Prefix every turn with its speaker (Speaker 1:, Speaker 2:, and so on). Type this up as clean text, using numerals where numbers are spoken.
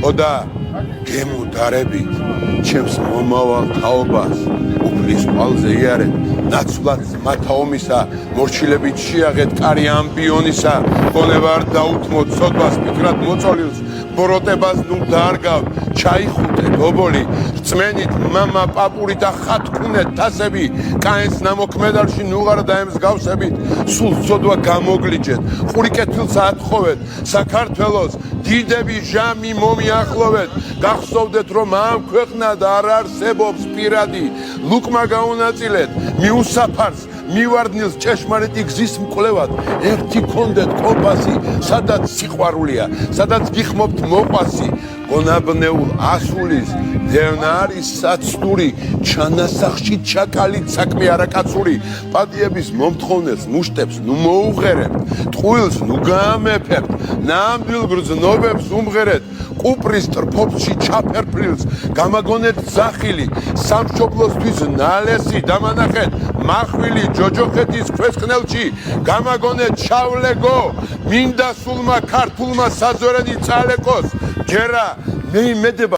Speaker 1: ოდა გემუდარებით ჩემს მომავალ თაობას უფლის ყალზე იარეთ ნაცვლად მათაომისა მორჩილებით შეაღეთ კარი ამბიონისა გონებარ დაუთმოთ სოდვას ფიქრად მოწოლიოს ბოროტებას ნუ დაარგავ ჩაიხუტე გობოლი რწმენით მამა პაპური და ხათქუნეთ თასები კაენს ნამოქმედარში ნუღარ დაემსგავსებით სულ სოდვა გამოგლიჯეთ ყური კეთილს ათხოვეთ საქართველოს დიდები ჟამი მომიახლოვეთ გახსოვდეთ რომ ამ ქვეყნად არ არსებობს პირადი ლუკმა გაუნაწილეთ მიუსაფარს მივარდნილს ჭეშმარიტი გზის მკვლევად ერთი კონდეთ კომპასი სადაც სიყვარულია სადაც გიხმობთ მოყვასი გონაბნეულ ასულის დევნარის საცდური ჩანასახში ჩაკალით საქმე არაკაცური პატიების მომთხოვნელს მუშტებს ნუ მოუღერებთ ტყუილს ნუ გაამეფებთ ნამდვილ გრძნობებს უმღერეთ კუპრის ტრფოფში ჩაფერფრილს გამაგონეთ ზახილი სამშობლოსთვის ნალესი დამანახეთ მახვილი ჯოჯოხეთის ქვესკნელში გამაგონეთ შავლეგო მინდა სულმა ქართულმა საზორენი წალეკოს ჯერა მე იმედება